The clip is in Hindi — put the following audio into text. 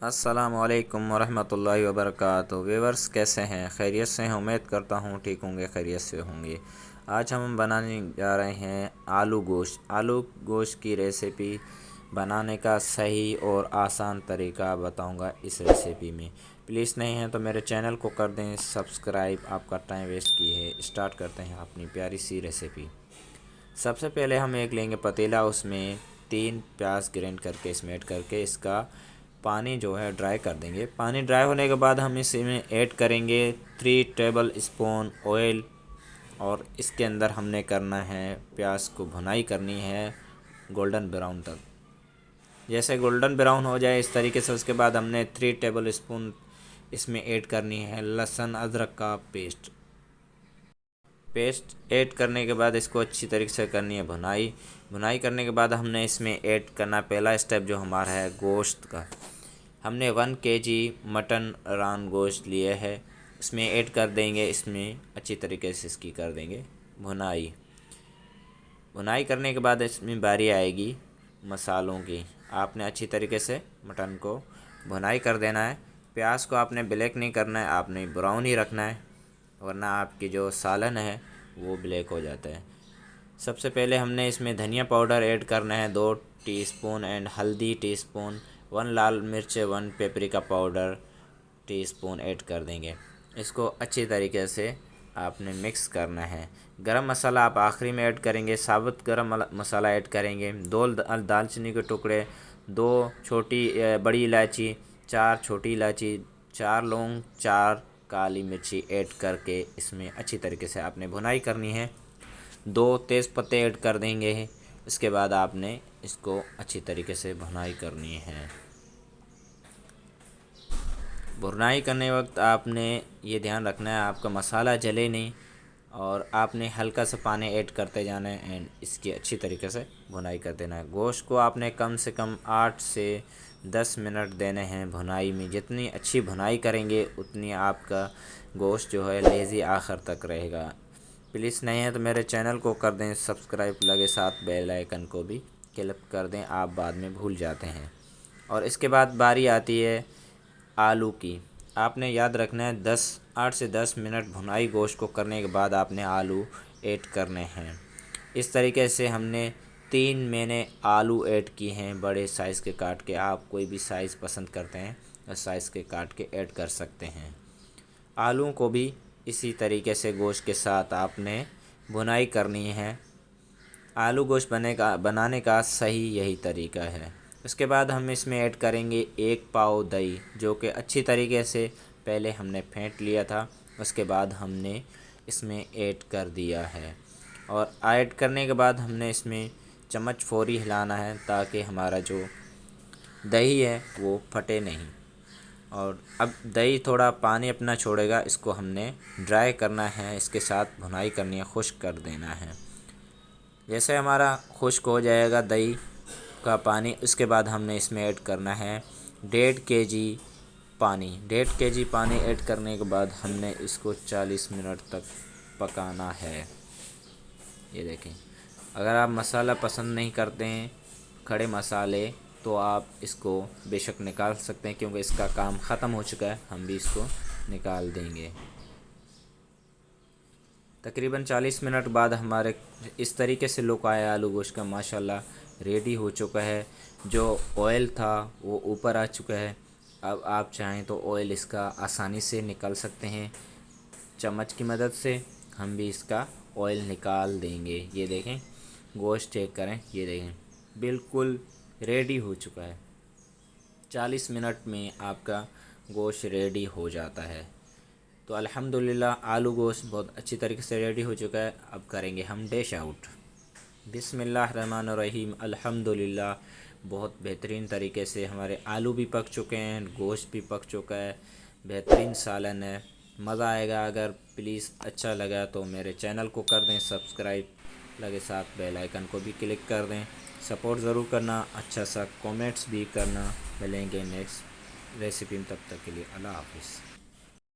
अस्सलामुअलैकुम वरहमतुल्लाहि वबरकातुहू। व्यूअर्स कैसे हैं? खैरियत से हैं? उम्मीद करता हूँ ठीक होंगे, खैरियत से होंगे। आज हम बनाने जा रहे हैं आलू गोश्त। आलू गोश्त की रेसिपी बनाने का सही और आसान तरीका बताऊंगा इस रेसिपी में। प्लीज़ नहीं है तो मेरे चैनल को कर दें सब्सक्राइब। आपका टाइम वेस्ट किए है। स्टार्ट करते हैं अपनी प्यारी सी रेसिपी। सबसे पहले हम एक लेंगे पतीला, उसमें 3 प्याज ग्राइंड करके इसमें ऐड करके इसका पानी जो है ड्राई कर देंगे। पानी ड्राई होने के बाद हम इसमें ऐड करेंगे 3 टेबल स्पून ऑयल, और इसके अंदर हमने करना है प्याज को भुनाई करनी है गोल्डन ब्राउन तक। जैसे गोल्डन ब्राउन हो जाए इस तरीके से, उसके बाद हमने 3 टेबल स्पून इसमें ऐड करनी है लहसुन अदरक का पेस्ट ऐड करने के बाद इसको अच्छी तरीके से करनी है भुनाई करने के बाद हमने इसमें ऐड करना पहला स्टेप जो हमारा है गोश्त का। हमने 1 केजी मटन रान गोश्त लिए है, इसमें ऐड कर देंगे। इसमें अच्छी तरीके से इसकी कर देंगे भुनाई करने के बाद इसमें बारी आएगी मसालों की। आपने अच्छी तरीके से मटन को भुनाई कर देना है। प्याज को आपने ब्लैक नहीं करना है, आपने ब्राउन ही रखना है, वरना आपकी जो सालन है वो ब्लैक हो जाता है। सबसे पहले हमने इसमें धनिया पाउडर ऐड करना है 2 टीस्पून एंड हल्दी टीस्पून, 1 लाल मिर्च 1 पेपरिका पाउडर टीस्पून ऐड कर देंगे। इसको अच्छी तरीके से आपने मिक्स करना है। गरम मसाला आप आखिरी में ऐड करेंगे, साबुत गरम मसाला ऐड करेंगे, 2 दालचीनी के टुकड़े, 2 बड़ी इलायची, 4 छोटी इलायची, 4 लौंग, 4 काली मिर्ची ऐड करके इसमें अच्छी तरीके से आपने भुनाई करनी है। 2 तेज़ पत्ते ऐड कर देंगे। इसके बाद आपने इसको अच्छी तरीके से भुनाई करनी है। भुनाई करने वक्त आपने ये ध्यान रखना है आपका मसाला जले नहीं, और आपने हल्का सा पानी ऐड करते जाना है एंड इसकी अच्छी तरीके से भुनाई कर देना है। गोश्त को आपने कम से कम 8 से 10 मिनट देने हैं भुनाई में। जितनी अच्छी भुनाई करेंगे उतनी आपका गोश्त जो है लेज़ी आखिर तक रहेगा। प्लीज़ नहीं है तो मेरे चैनल को कर दें सब्सक्राइब, लगे साथ बेल आइकन को भी क्लिक कर दें, आप बाद में भूल जाते हैं। और इसके बाद बारी आती है आलू की। आपने याद रखना है 8 से 10 मिनट भुनाई गोश्त को करने के बाद आपने आलू ऐड करने हैं। इस तरीके से हमने 3 मैंने आलू ऐड किए हैं बड़े साइज़ के काट के। आप कोई भी साइज़ पसंद करते हैं उस साइज़ के काट के ऐड कर सकते हैं। आलूओं को भी इसी तरीके से गोश्त के साथ आपने भुनाई करनी है। आलू गोश्त बनाने का सही यही तरीका है। उसके बाद हम इसमें ऐड करेंगे 1 पाव दही, जो कि अच्छी तरीके से पहले हमने फेंट लिया था, उसके बाद हमने इसमें ऐड कर दिया है। और ऐड करने के बाद हमने इसमें चम्मच फौरी हिलाना है ताकि हमारा जो दही है वो फटे नहीं। और अब दही थोड़ा पानी अपना छोड़ेगा, इसको हमने ड्राई करना है, इसके साथ भुनाई करनी है, खुश्क कर देना है। जैसे हमारा खुश्क हो जाएगा दही का पानी, उसके बाद हमने इसमें ऐड करना है 1.5 केजी पानी। 1.5 केजी पानी ऐड करने के बाद हमने इसको 40 मिनट तक पकाना है। ये देखें, अगर आप मसाला पसंद नहीं करते हैं खड़े मसाले, तो आप इसको बेशक निकाल सकते हैं, क्योंकि इसका काम ख़त्म हो चुका है। हम भी इसको निकाल देंगे। तकरीबन 40 मिनट बाद हमारे इस तरीके से लुक आया आलू गोश्त का। माशाल्लाह रेडी हो चुका है। जो ऑयल था वो ऊपर आ चुका है। अब आप चाहें तो ऑयल इसका आसानी से निकाल सकते हैं, चम्मच की मदद से हम भी इसका ऑयल निकाल देंगे। ये देखें, गोश्त चेक करें, ये देखें बिल्कुल रेडी हो चुका है। 40 मिनट में आपका गोश्त रेडी हो जाता है। तो अल्हम्दुलिल्लाह आलू गोश्त बहुत अच्छी तरीके से रेडी हो चुका है। अब करेंगे हम डिश आउट। बिस्मिल्लाहिर्रहमानिर्रहीम। अल्हम्दुलिल्लाह बहुत बेहतरीन तरीके से हमारे आलू भी पक चुके हैं, गोश्त भी पक चुका है, बेहतरीन सालन है, मज़ा आएगा। अगर प्लीज़ अच्छा लगा तो मेरे चैनल को कर दें सब्सक्राइब, लगे साथ बेल आइकन को भी क्लिक कर दें। सपोर्ट ज़रूर करना, अच्छा सा कमेंट्स भी करना। मिलेंगे नेक्स्ट रेसिपी में, तब तक के लिए अल्लाह हाफ़िज़।